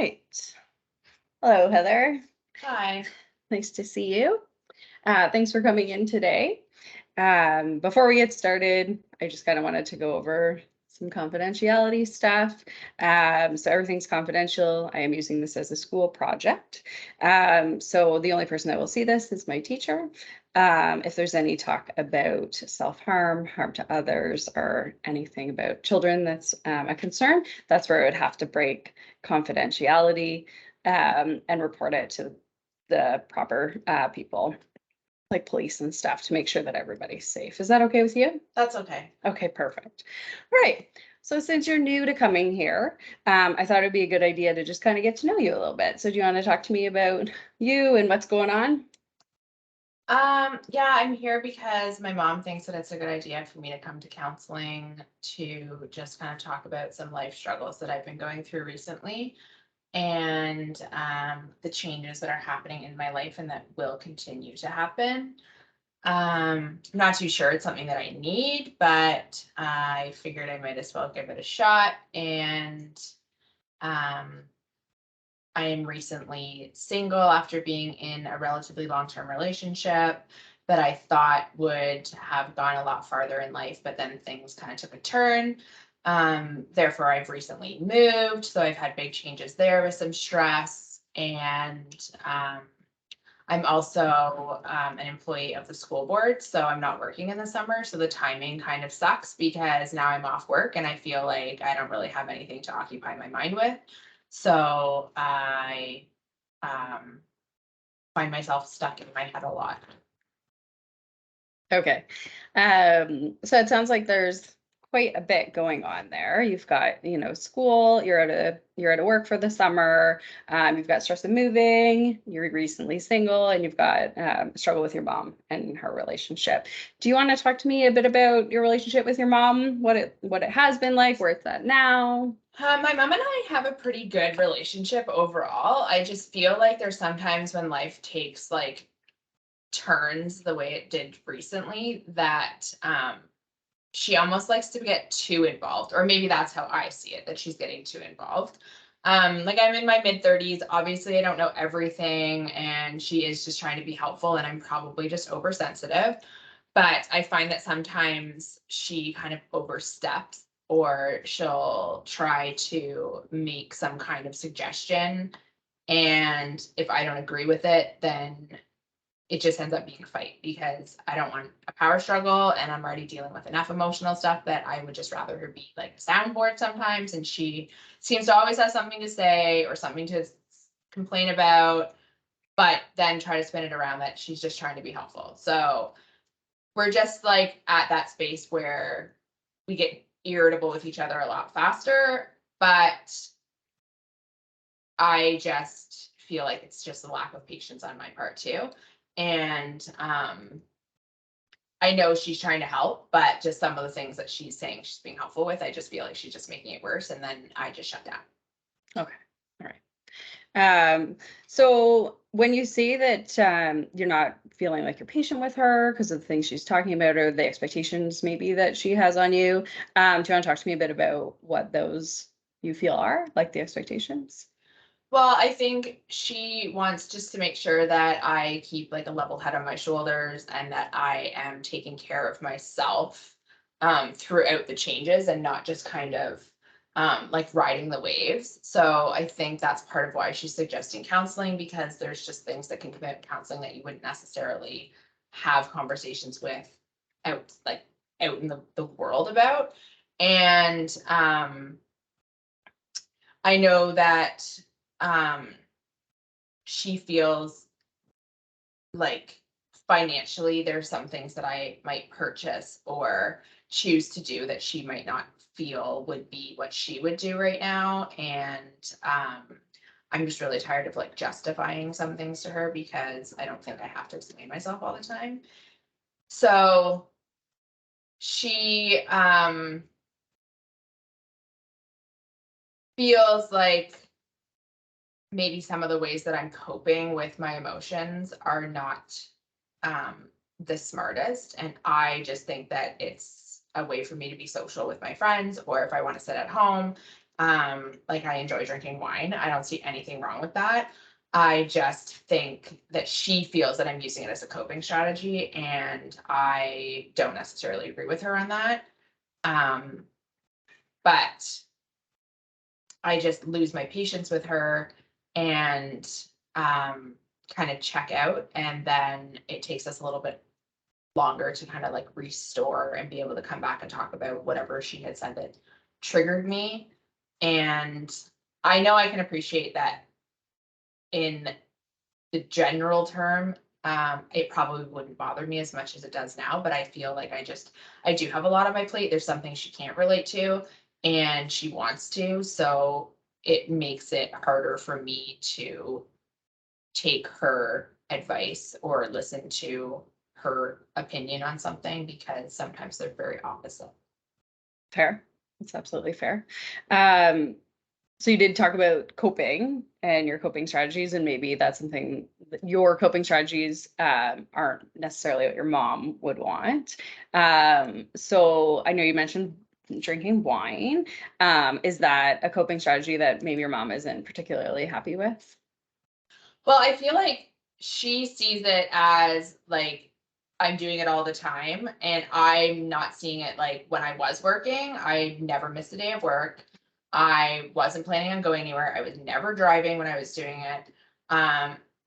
right. Hello, Heather. Hi. Nice to see you. Thanks for coming in today. Before we get started, I just kind of wanted to go over some confidentiality stuff. So everything's confidential. I am using this as a school project. So the only person that will see this is my teacher. If there's any talk about self-harm, harm to others, or anything about children that's a concern, that's where I would have to break confidentiality and report it to the proper people, like police and stuff, to make sure that everybody's safe. Is that okay with you? That's okay. Okay, perfect. All right. So since you're new to coming here, I thought it'd be a good idea to just kind of get to know you a little bit. So do you want to talk to me about you and what's going on? Yeah, I'm here because my mom thinks that it's a good idea for me to come to counseling to just kind of talk about some life struggles that I've been going through recently and the changes that are happening in my life and that will continue to happen. I'm not too sure it's something that I need, but I figured I might as well give it a shot. And um, I am recently single after being in a relatively long-term relationship that I thought would have gone a lot farther in life, but then things kind of took a turn. Therefore, I've recently moved, so I've had big changes there with some stress. And I'm also an employee of the school board, so I'm not working in the summer. So the timing kind of sucks because now I'm off work and I feel like I don't really have anything to occupy my mind with. So I find myself stuck in my head a lot. Okay. So it sounds like there's quite a bit going on there. You've got, school, you're at a work for the summer, you've got stress of moving, you're recently single, and you've got struggle with your mom and her relationship. Do you want to talk to me a bit about your relationship with your mom, what it has been like, where it's at now? My mom and I have a pretty good relationship overall. I just feel like there's sometimes when life takes like turns the way it did recently that she almost likes to get too involved, or maybe that's how I see it, that she's getting too involved. Like I'm in my mid-30s, obviously I don't know everything, and she is just trying to be helpful, and I'm probably just oversensitive. But I find that sometimes she kind of oversteps, or she'll try to make some kind of suggestion. And if I don't agree with it, then it just ends up being a fight because I don't want a power struggle and I'm already dealing with enough emotional stuff that I would just rather her be like a soundboard sometimes. And she seems to always have something to say or something to complain about, but then try to spin it around that she's just trying to be helpful. So we're just like at that space where we get irritable with each other a lot faster, but I just feel like it's just a lack of patience on my part too. And I know she's trying to help, but just some of the things that she's saying she's being helpful with, I just feel like she's just making it worse. And then I just shut down. Okay. All right. So when you say that you're not feeling like you're patient with her because of the things she's talking about or the expectations maybe that she has on you, do you want to talk to me a bit about what those you feel are, like the expectations? Well, I think she wants just to make sure that I keep like a level head on my shoulders and that I am taking care of myself throughout the changes and not just kind of like riding the waves. So I think that's part of why she's suggesting counseling, because there's just things that can come out of counseling that you wouldn't necessarily have conversations with out like out in the world about. And I know that um, she feels like financially there's some things that I might purchase or choose to do that she might not feel would be what she would do right now. And I'm just really tired of like justifying some things to her because I don't think I have to explain myself all the time. So she feels like maybe some of the ways that I'm coping with my emotions are not the smartest. And I just think that it's a way for me to be social with my friends, or if I want to sit at home, Like I enjoy drinking wine. I don't see anything wrong with that. I just think that she feels that I'm using it as a coping strategy, and I don't necessarily agree with her on that. Um, but I just lose my patience with her and kind of check out. And then it takes us a little bit longer to kind of like restore and be able to come back and talk about whatever she had said that triggered me. And I know I can appreciate that in the general term, it probably wouldn't bother me as much as it does now, but I feel like I do have a lot on my plate. There's something she can't relate to and she wants to. So it makes it harder for me to take her advice or listen to her opinion on something because sometimes they're very opposite. Fair. It's absolutely fair. Um, so you did talk about coping and your coping strategies, and maybe that's something that your coping strategies aren't necessarily what your mom would want. So I know you mentioned drinking wine. Is that a coping strategy that maybe your mom isn't particularly happy with? Well, I feel like she sees it as like I'm doing it all the time, and I'm not seeing it like when I was working. I never missed a day of work. I wasn't planning on going anywhere. I was never driving when I was doing it.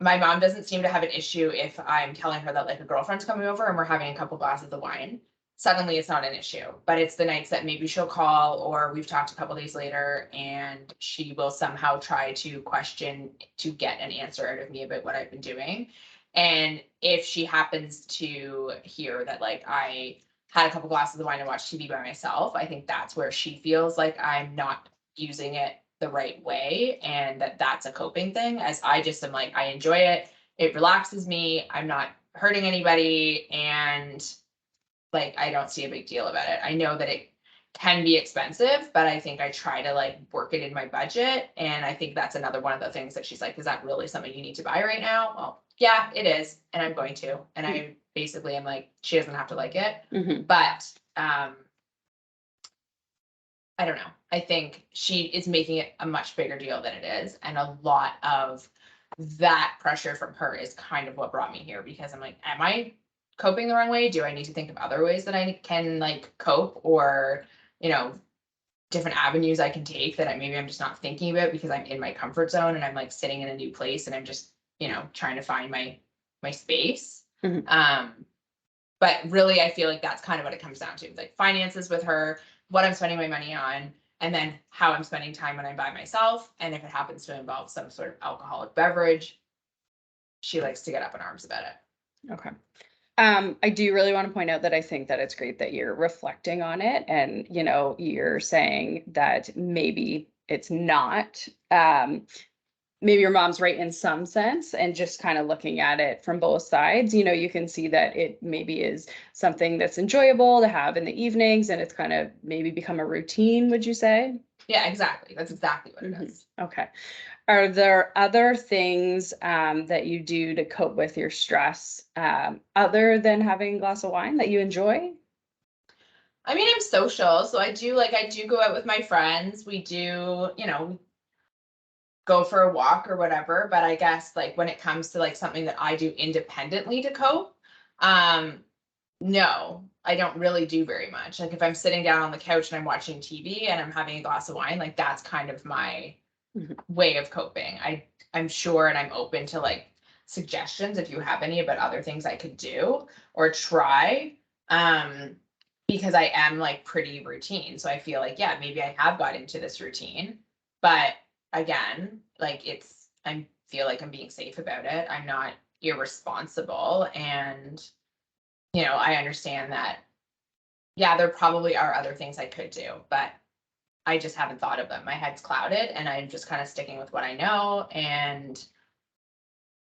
My mom doesn't seem to have an issue if I'm telling her that like a girlfriend's coming over and we're having a couple glasses of wine. Suddenly it's not an issue, but it's the nights that maybe she'll call or we've talked a couple days later and she will somehow try to question to get an answer out of me about what I've been doing. And if she happens to hear that like I had a couple glasses of wine and watched TV by myself, I think that's where she feels like I'm not using it the right way and that's a coping thing. As I just am like, I enjoy it. It relaxes me. I'm not hurting anybody. And like, I don't see a big deal about it. I know that it can be expensive, but I think I try to like work it in my budget. And I think that's another one of the things that she's like, is that really something you need to buy right now? Well, yeah, it is. And I'm going to. And I basically am like, she doesn't have to like it. Mm-hmm. But I don't know. I think she is making it a much bigger deal than it is. And a lot of that pressure from her is kind of what brought me here because I'm like, am I coping the wrong way? Do I need to think of other ways that I can like cope or, you know, different avenues I can take that maybe I'm just not thinking about because I'm in my comfort zone and I'm like sitting in a new place and I'm just, you know, trying to find my space. Mm-hmm. But really I feel like that's kind of what it comes down to. Like finances with her, what I'm spending my money on, and then how I'm spending time when I'm by myself. And if it happens to involve some sort of alcoholic beverage, she likes to get up in arms about it. Okay. I do really want to point out that I think that it's great that you're reflecting on it and, you know, you're saying that maybe it's not, maybe your mom's right in some sense and just kind of looking at it from both sides, you know, you can see that it maybe is something that's enjoyable to have in the evenings and it's kind of maybe become a routine, would you say? Yeah, exactly. That's exactly what it is. Okay. Are there other things that you do to cope with your stress other than having a glass of wine that you enjoy? I mean, I'm social, so I do go out with my friends. We do, you know, go for a walk or whatever. But I guess like when it comes to like something that I do independently to cope, um, no, I don't really do very much. Like if I'm sitting down on the couch and I'm watching TV and I'm having a glass of wine, like that's kind of my Mhm. way of coping. I'm sure and I'm open to like suggestions if you have any about other things I could do or try. Because I am like pretty routine. So I feel like, yeah, maybe I have got into this routine, but again, like I feel like I'm being safe about it. I'm not irresponsible. And, you know, I understand that, yeah, there probably are other things I could do, but I just haven't thought of them. My head's clouded and I'm just kind of sticking with what I know. And,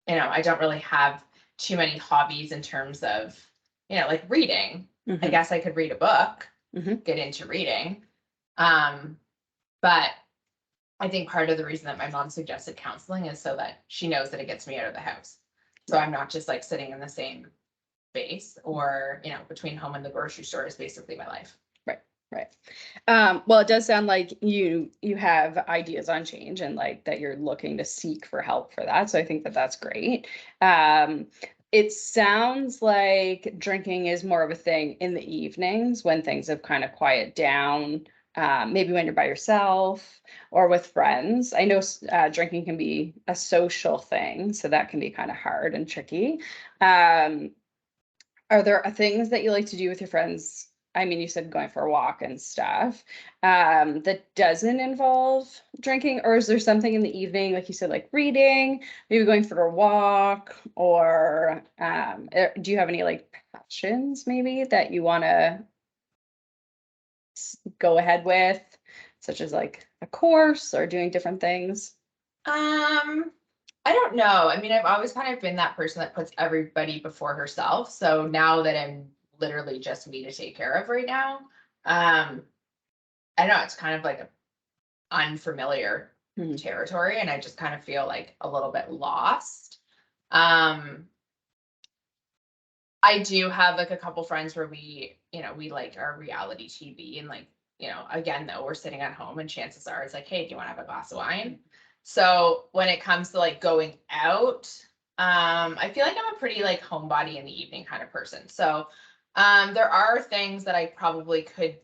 you know, I don't really have too many hobbies in terms of, you know, like reading. I Mhm. guess I could read a book, Mhm. get into reading. But I think part of the reason that my mom suggested counseling is so that she knows that it gets me out of the house. So Right. I'm not just like sitting in the same space or, you know, between home and the grocery store is basically my life. Right. Right. Well, it does sound like you have ideas on change and like that you're looking to seek for help for that. So I think that that's great. Um, it sounds like drinking is more of a thing in the evenings when things have kind of quiet down. Maybe when you're by yourself or with friends. I know drinking can be a social thing, so that can be kind of hard and tricky. Um, are there things that you like to do with your friends? I mean, you said going for a walk and stuff, that doesn't involve drinking, or is there something in the evening, like you said, like reading, maybe going for a walk, or do you have any like passions maybe that you want to go ahead with, such as like a course or doing different things? I don't know. I mean, I've always kind of been that person that puts everybody before herself. So now that I'm literally just me to take care of right now, um, I don't know, it's kind of like a unfamiliar Mhm. territory, and I just kind of feel like a little bit lost. Um, I do have like a couple friends where we like our reality TV, and like, again, though, we're sitting at home and chances are it's like, hey, do you want to have a glass of wine? So when it comes to like going out, I feel like I'm a pretty like homebody in the evening kind of person. So there are things that I probably could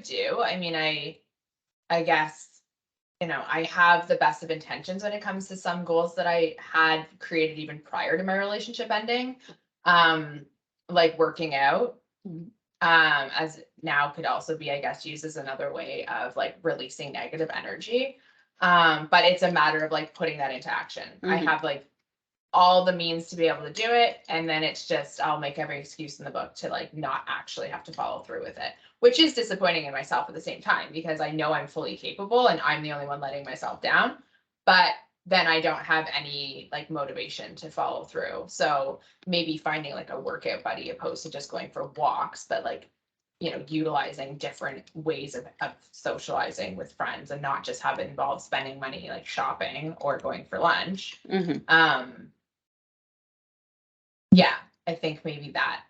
do. I mean, I guess, I have the best of intentions when it comes to some goals that I had created even prior to my relationship ending. Um, like working out, Mhm. as now could also be, I guess, used as another way of like releasing negative energy. But it's a matter of like putting that into action. I Mhm. have like all the means to be able to do it, and then it's just I'll make every excuse in the book to like not actually have to follow through with it, which is disappointing in myself at the same time because I know I'm fully capable and I'm the only one letting myself down, but then I don't have any like motivation to follow through. So maybe finding like a workout buddy opposed to just going for walks, but like, utilizing different ways of socializing with friends and not just have it involve spending money like shopping or going for lunch. Mhm. um yeah, I think maybe that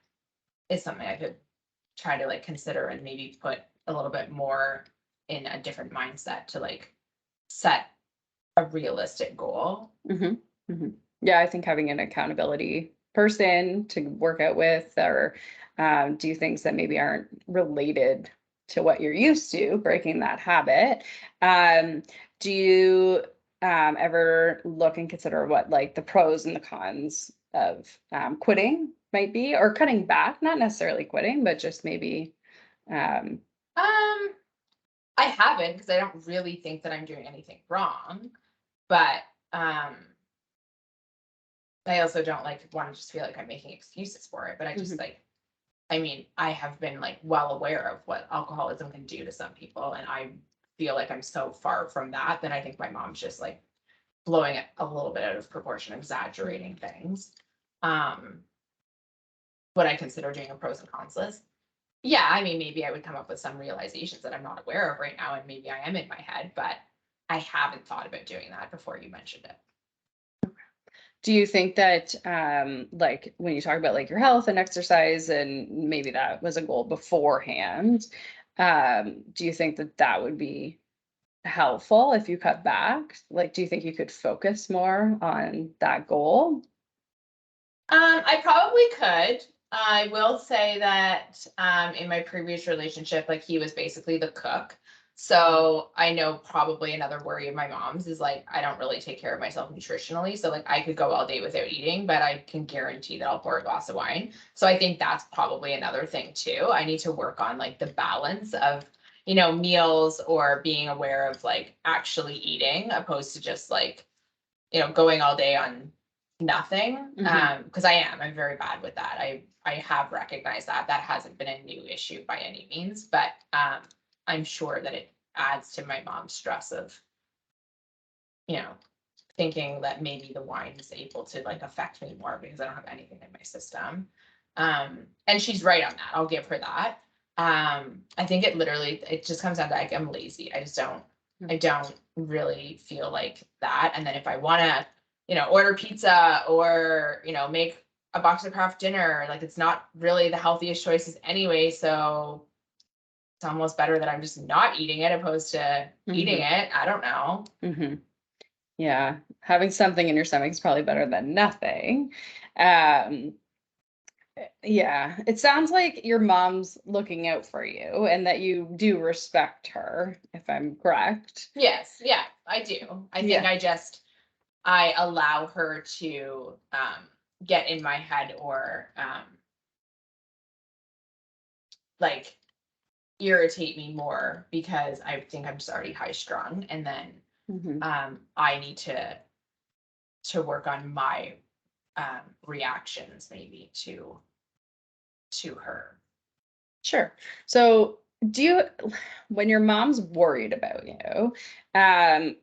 is something I could try to like consider and maybe put a little bit more in a different mindset to like set a realistic goal. Mhm, mhm. Yeah, I think having an accountability person to work out with or do things that maybe aren't related to what you're used to, breaking that habit. Um, do you ever look and consider what like the pros and the cons of quitting might be, or cutting back, not necessarily quitting, but just maybe um, Um, I haven't because I don't really think that I'm doing anything wrong, but um, I also don't like want to just feel like I'm making excuses for it. But I just mhm, like, I mean, I have been like well aware of what alcoholism can do to some people, and I feel like I'm so far from that. Then I think my mom's just like blowing it a little bit out of proportion, exaggerating things. Um, would I consider doing a pros and cons list? Yeah, I mean, maybe I would come up with some realizations that I'm not aware of right now, and maybe I am in my head, but I haven't thought about doing that before you mentioned it. do you think that, like when you talk about like your health and exercise, and maybe that was a goal beforehand, do you think that that would be helpful if you cut back? Like, do you think you could focus more on that goal? I probably could. I will say that in my previous relationship, like he was basically the cook. So I know probably another worry of my mom's is like I don't really take care of myself nutritionally. So like I could go all day without eating, but I can guarantee that I'll pour a glass of wine. So I think that's probably another thing too. I need to work on like the balance of, meals or being aware of like actually eating opposed to just like, going all day on nothing. Mhm. Because I'm very bad with that. I have recognized that that hasn't been a new issue by any means, but I'm sure that it adds to my mom's stress of, you know, thinking that maybe the wine is able to like affect me more because I don't have anything in my system. And she's right on that. I'll give her that. I think it just comes down to like I'm lazy. I don't really feel like that. And then if I want to, order pizza or, make a box of craft dinner, like it's not really the healthiest choices anyway. So it's almost better that I'm just not eating it opposed to eating Mhm. it. I don't know. Mhm. Yeah, having something in your stomach is probably better than nothing. Um, yeah, it sounds like your mom's looking out for you and that you do respect her, if I'm correct. Yes, yeah, I do. I think Yeah. I allow her to get in my head or like irritate me more because I think I'm just already high strung, and then Mhm. I need to work on my reactions maybe to her. Sure. So, do you, when your mom's worried about you,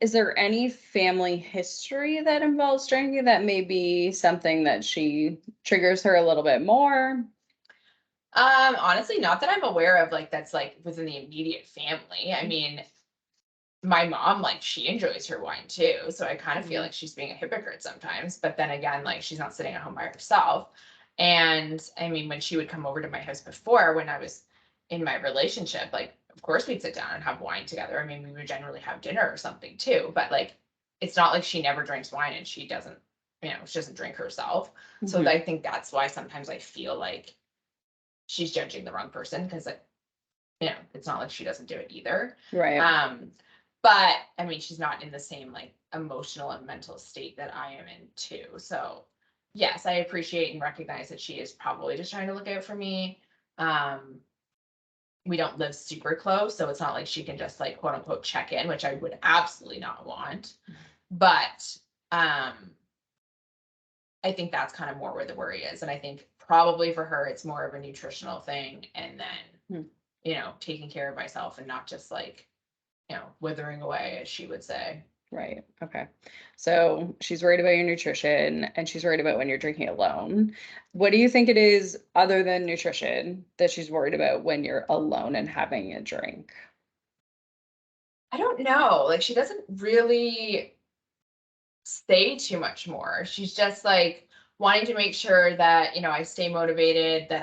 is there any family history that involves drinking that may be something that she triggers her a little bit more? Honestly, not that I'm aware of, like that's like within the immediate family. I mean, my mom, like, she enjoys her wine too, so I kind of feel Mhm. like she's being a hypocrite sometimes, but then again, like, she's not sitting at home by herself. And I mean, when she would come over to my house before, when I was in my relationship, like, of course we'd sit down and have wine together. I mean, we would generally have dinner or something too, but like, it's not like she never drinks wine and she doesn't, she doesn't drink herself. So Mhm. I think that's why sometimes I feel like she's judging the wrong person, because like, it's not like she doesn't do it either. Right. Um, but I mean, she's not in the same like emotional and mental state that I am in too. So yes, I appreciate and recognize that she is probably just trying to look out for me. Um, we don't live super close, so it's not like she can just like quote unquote check in, which I would absolutely not want. But um, I think that's kind of more where the worry is. And I think probably for her, it's more of a nutritional thing. And then, Mm. taking care of myself and not just like, withering away, as she would say. Right. Okay. So she's worried about your nutrition and she's worried about when you're drinking alone. What do you think it is other than nutrition that she's worried about when you're alone and having a drink? I don't know. Like, she doesn't really say too much more. She's just like wanting to make sure that, I stay motivated, that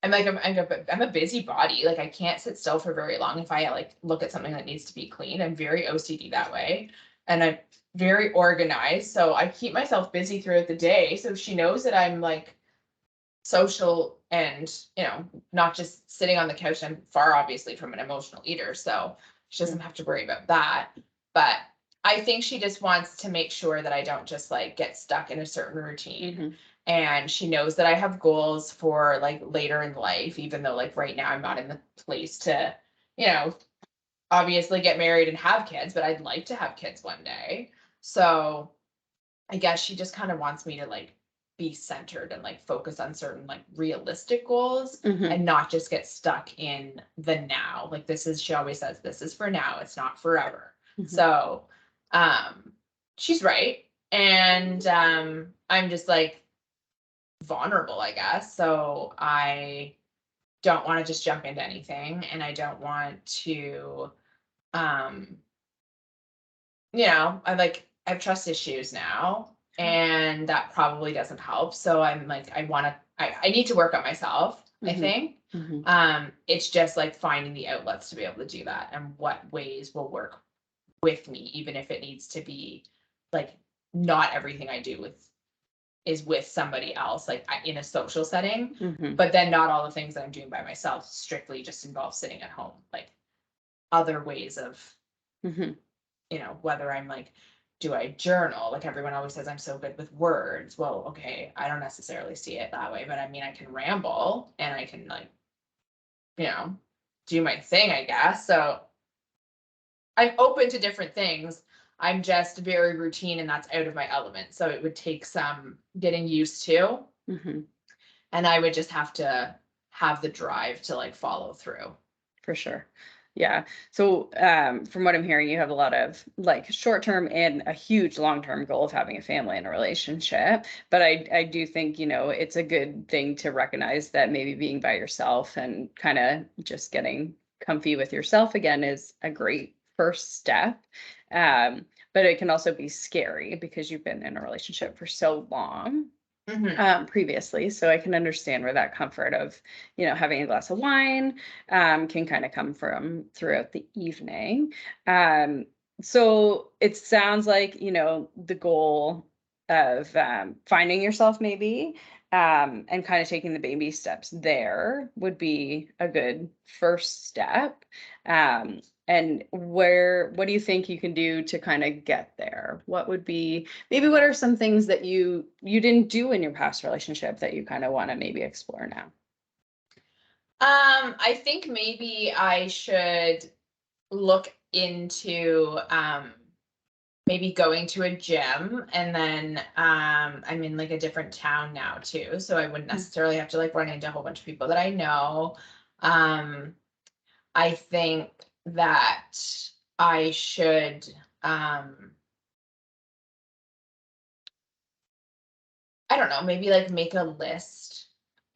I'm a busybody. Like, I can't sit still for very long. If I like look at something that needs to be clean, I'm very OCD that way. And I'm very organized. So I keep myself busy throughout the day. So she knows that I'm like social and, not just sitting on the couch. I'm far obviously from an emotional eater. So she Mm. doesn't have to worry about that. But I think she just wants to make sure that I don't just like get stuck in a certain routine. Mhm. And she knows that I have goals for like later in life, even though like right now I'm not in the place to, you know, obviously get married and have kids, but I'd like to have kids one day. So I guess she just kind of wants me to like be centered and like focus on certain like realistic goals Mhm. and not just get stuck in the now. Like, this is, she always says, this is for now, it's not forever. Mhm. So um she's right. And I'm just like vulnerable, I guess. So I don't want to just jump into anything, and I don't want to um I have trust issues now, and that probably doesn't help. So I'm like, I need to work on myself, I Mhm. think. Mhm. It's just like finding the outlets to be able to do that and what ways will work with me, even if it needs to be like not everything I do is with somebody else, like in a social setting, Mhm. but then not all the things that I'm doing by myself strictly just involve sitting at home, like other ways of, Mhm. whether I'm like, do I journal? Like, everyone always says I'm so good with words. Well, okay, I don't necessarily see it that way, but I mean, I can ramble and I can like, you know, do my thing, I guess. So I'm open to different things. I'm just very routine and that's out of my element. So it would take some getting used to. Mhm. And I would just have to have the drive to like follow through. For sure. Yeah. So, from what I'm hearing, you have a lot of like short term and a huge long term goal of having a family and a relationship. But I do think, it's a good thing to recognize that maybe being by yourself and kind of just getting comfy with yourself again is a great first step. But it can also be scary because you've been in a relationship for so long. previously. So I can understand where that comfort of, having a glass of wine can kind of come from throughout the evening. So it sounds like, the goal of finding yourself maybe and kind of taking the baby steps there would be a good first step. And what do you think you can do to kind of get there? What would be, maybe what are some things that you didn't do in your past relationship that you kind of want to maybe explore now? I think maybe I should look into maybe going to a gym, and then I'm in like a different town now too, so I wouldn't necessarily have to like run into a whole bunch of people that I know. Um I think that I should I don't know, maybe like make a list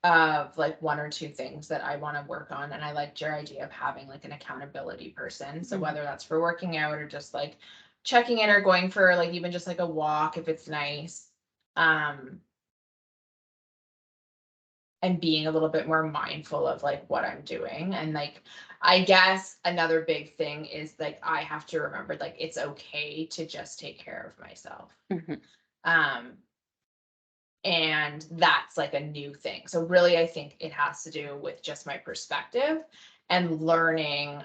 of like one or two things that I want to work on. And I liked your idea of having like an accountability person. So Mhm. whether that's for working out or just like checking in or going for like even just like a walk if it's nice. Um, and being a little bit more mindful of like what I'm doing. And like I guess another big thing is like I have to remember like it's okay to just take care of myself. Mhm. Um and that's like a new thing. So really I think it has to do with just my perspective and learning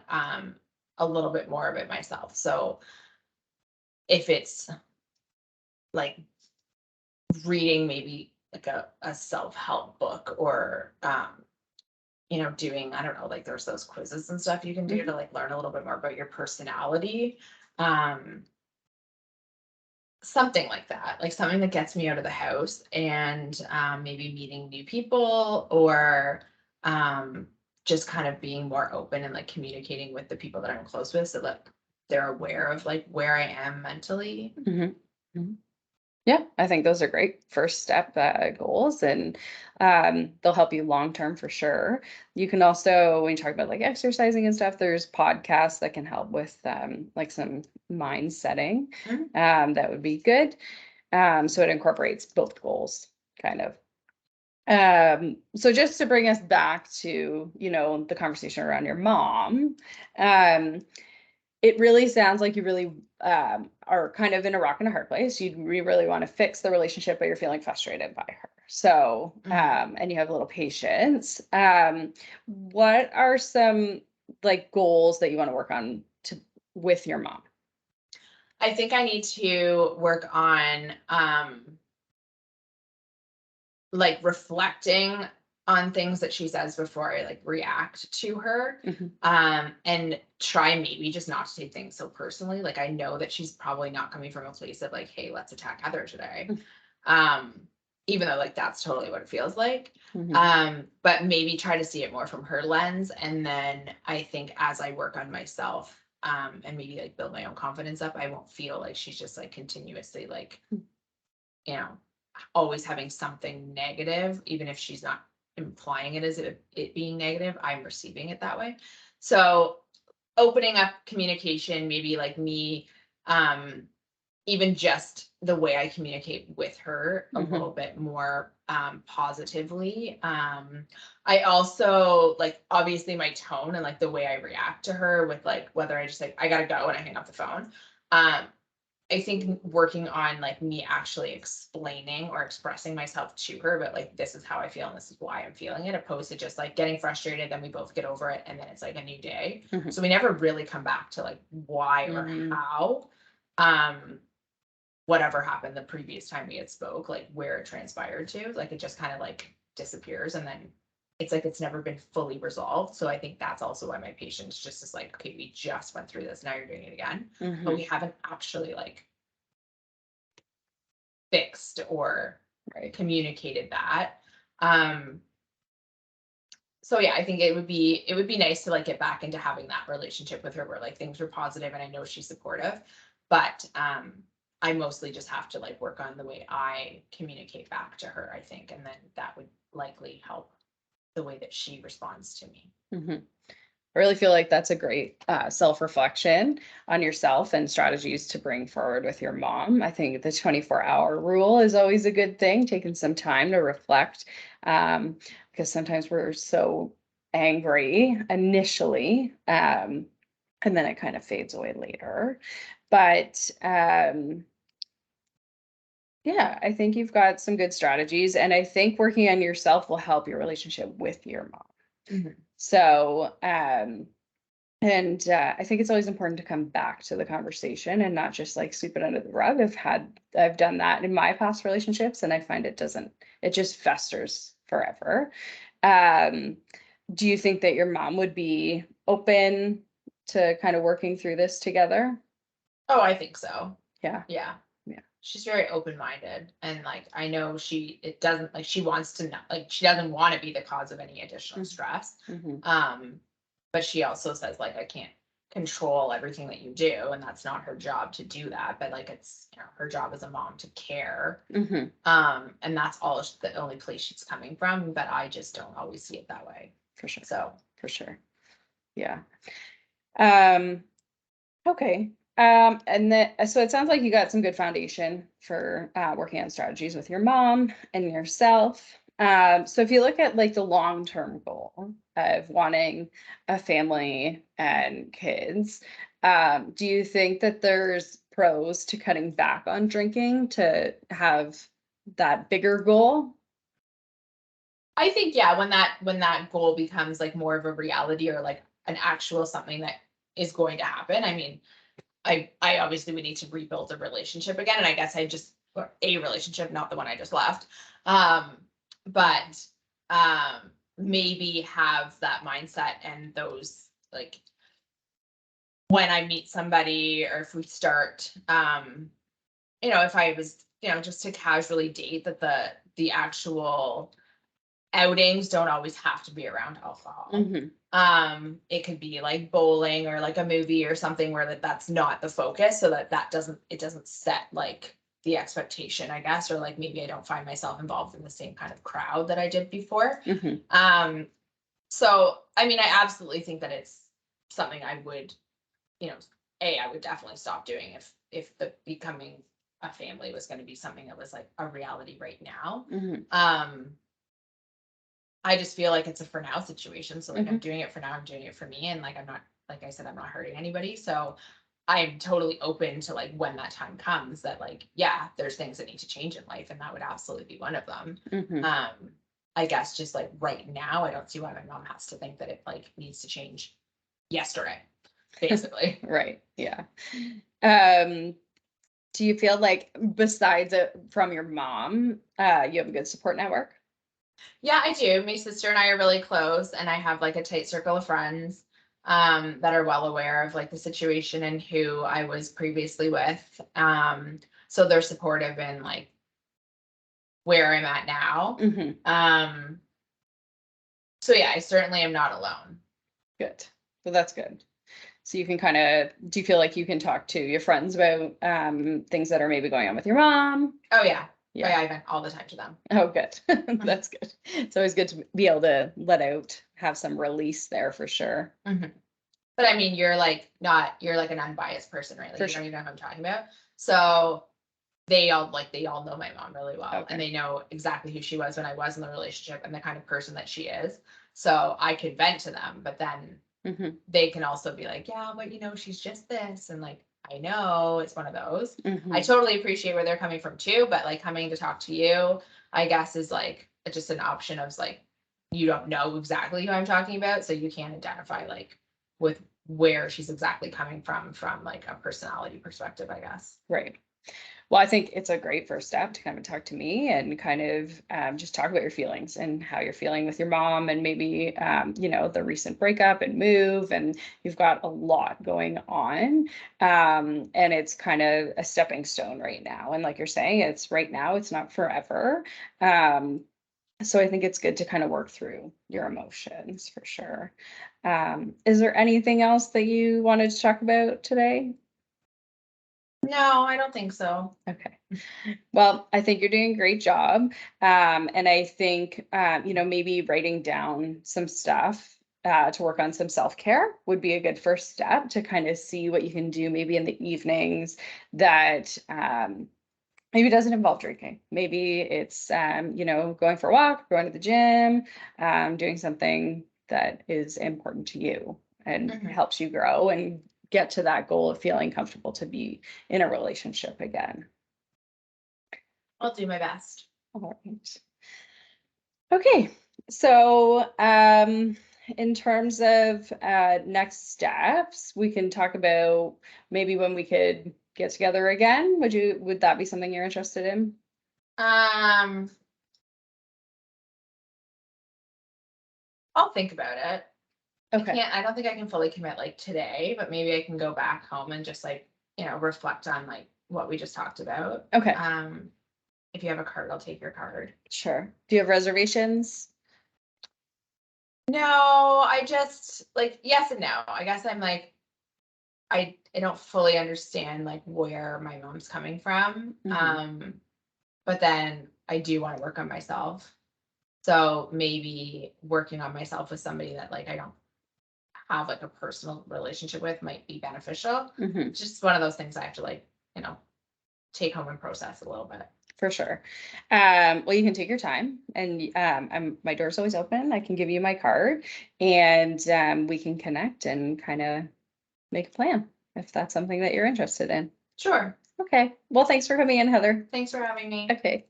a little bit more of it myself. So if it's like reading maybe like a self-help book, or doing, I don't know, like there's those quizzes and stuff you can do to Mhm. like learn a little bit more about your personality. um Something like that, like something that gets me out of the house, and maybe meeting new people, or um, just kind of being more open and like communicating with the people that I'm close with, so that they're aware of like where I am mentally. Mhm. Mhm. Yeah, I think those are great first step goals, and they'll help you long term for sure. You can also, when you talk about like exercising and stuff, there's podcasts that can help with like some mind setting. Mhm. That would be good. So it incorporates both goals, kind of. So just to bring us back to, the conversation around your mom, um, it really sounds like you really are kind of in a rock and a hard place. You really want to fix the relationship, but you're feeling frustrated by her. So, Mhm. and you have a little patience. What are some like goals that you want to work on with your mom? I think I need to work on like reflecting on things that she says before I like react to her. Mhm. And try maybe just not to take things so personally. Like I know that she's probably not coming from a place of like, hey, let's attack Heather today. Um, Even though like that's totally what it feels like. Mhm. But maybe try to see it more from her lens. And then I think as I work on myself, and maybe like build my own confidence up, I won't feel like she's just like continuously like, you know, always having something negative, even if she's not implying it as it being negative, I'm receiving it that way. So opening up communication, maybe like me, um, even just the way I communicate with her a Mhm. little bit more positively. I also like obviously my tone and like the way I react to her with like whether I just like I gotta go and I hang up the phone. Um, I think working on like me actually explaining or expressing myself to her, but like this is how I feel and this is why I'm feeling it, opposed to just like getting frustrated, then we both get over it and then it's like a new day. Mhm. So we never really come back to like why or Mhm. how um whatever happened the previous time we had spoke, like where it transpired to. Like it just kind of like disappears, and then it's like it's never been fully resolved. So I think that's also why my patience just is like, okay, we just went through this, now you're doing it again. But we Mhm. haven't actually like fixed or Right. communicated that. Um, so yeah, I think it would be nice to like get back into having that relationship with her where like things were positive and I know she's supportive. But I mostly just have to like work on the way I communicate back to her, I think, and then that would likely help the way that she responds to me. Mhm. I really feel like that's a great self-reflection on yourself and strategies to bring forward with your mom. I think the 24-hour rule is always a good thing, taking some time to reflect, because sometimes we're so angry initially, and then it kind of fades away later. But yeah, I think you've got some good strategies, and I think working on yourself will help your relationship with your mom. Mhm. So, and I think it's always important to come back to the conversation and not just like sweep it under the rug. I've done that in my past relationships, and I find it just festers forever. Um, do you think that your mom would be open to kind of working through this together? Oh, I think so. Yeah. Yeah. Yeah. She's very open-minded, and like I know it doesn't like she wants to know, like she doesn't want to be the cause of any additional stress. Mm-hmm. But she also says like I can't control everything that you do, and that's not her job to do that. But like it's her job as a mom to care. Mm-hmm. And that's all the only place she's coming from. But I just don't always see it that way. For sure. So For sure. Yeah. Okay. And then, so it sounds like you got some good foundation for working on strategies with your mom and yourself. So if you look at like the long-term goal of wanting a family and kids, do you think that there's pros to cutting back on drinking to have that bigger goal? I think yeah, when that goal becomes like more of a reality or like an actual something that is going to happen. I mean, I obviously would need to rebuild a relationship again, and I guess I just or a relationship, not the one I just left. Um, but maybe have that mindset and those like when I meet somebody or if we start, if I was, just to casually date that the actual outings don't always have to be around alcohol. Mm-hmm. It could be like bowling or like a movie or something where that's not the focus, so it doesn't set like the expectation, I guess, or like maybe I don't find myself involved in the same kind of crowd that I did before. Mm-hmm. So I mean, I absolutely think that it's something I would, you know, I would definitely stop doing if the becoming a family was going to be something that was like a reality right now. Mm-hmm. I just feel like it's a for now situation. So like I'm Mm-hmm. doing it for now, I'm doing it for me. And like I'm not, like I said, I'm not hurting anybody. So I'm totally open to like when that time comes that like, yeah, there's things that need to change in life. And that would absolutely be one of them. Mm-hmm. I guess just like right now, I don't see why my mom has to think that it like needs to change yesterday, basically. Right. Yeah. Um, do you feel like besides it from your mom, you have a good support network? Yeah, I do. My sister and I are really close, and I have like a tight circle of friends that are well aware of like the situation and who I was previously with. So they're supportive in like where I'm at now. Mm-hmm. So yeah, I certainly am not alone. Good. Well, that's good. So you can kind of, do you feel like you can talk to your friends about things that are maybe going on with your mom? Oh yeah. Yeah. Oh, yeah, I vent all the time to them. Oh, good. That's good. It's always good to be able to let out, have some release there for sure. Mhm. But I mean, you're like an unbiased person, right? Like For you sure. don't even know who I'm talking about. So they all know my mom really well, Okay. and they know exactly who she was when I was in the relationship and the kind of person that she is. So I could vent to them, but then Mm-hmm. they can also be like, yeah, but she's just this, and like I know it's one of those. Mm-hmm. I totally appreciate where they're coming from too, but like coming to talk to you, I guess is like just an option of like you don't know exactly who I'm talking about, so you can't identify like with where she's exactly coming from like a personality perspective, I guess. Right. Well, I think it's a great first step to kind of talk to me and kind of just talk about your feelings and how you're feeling with your mom and maybe, the recent breakup and move. And you've got a lot going on. And it's kind of a stepping stone right now. And like you're saying, it's right now, it's not forever. Um, so I think it's good to kind of work through your emotions for sure. Is there anything else that you wanted to talk about today? No, I don't think so. Okay. Well, I think you're doing a great job. And I think, maybe writing down some stuff to work on some self-care would be a good first step to kind of see what you can do maybe in the evenings that maybe it doesn't involve drinking. Maybe it's, going for a walk, going to the gym, doing something that is important to you and Mhm. helps you grow and get to that goal of feeling comfortable to be in a relationship again. I'll do my best. All right. Okay. So, in terms of next steps, we can talk about maybe when we could get together again. Would that be something you're interested in? Um, I'll think about it. Okay. I don't think I can fully commit like today, but maybe I can go back home and just like, reflect on like what we just talked about. Okay. If you have a card, I'll take your card. Sure. Do you have reservations? No, I just like yes and no. I guess I'm like I don't fully understand like where my mom's coming from. Mhm. But then I do want to work on myself. So maybe working on myself with somebody that like I don't have like a personal relationship with might be beneficial. Mhm. It's just one of those things I have to like, take home and process a little bit. For sure. Well, you can take your time, and my door's always open. I can give you my card, and we can connect and kind of make a plan if that's something that you're interested in. Sure. Okay. Well, thanks for coming in, Heather. Thanks for having me. Okay.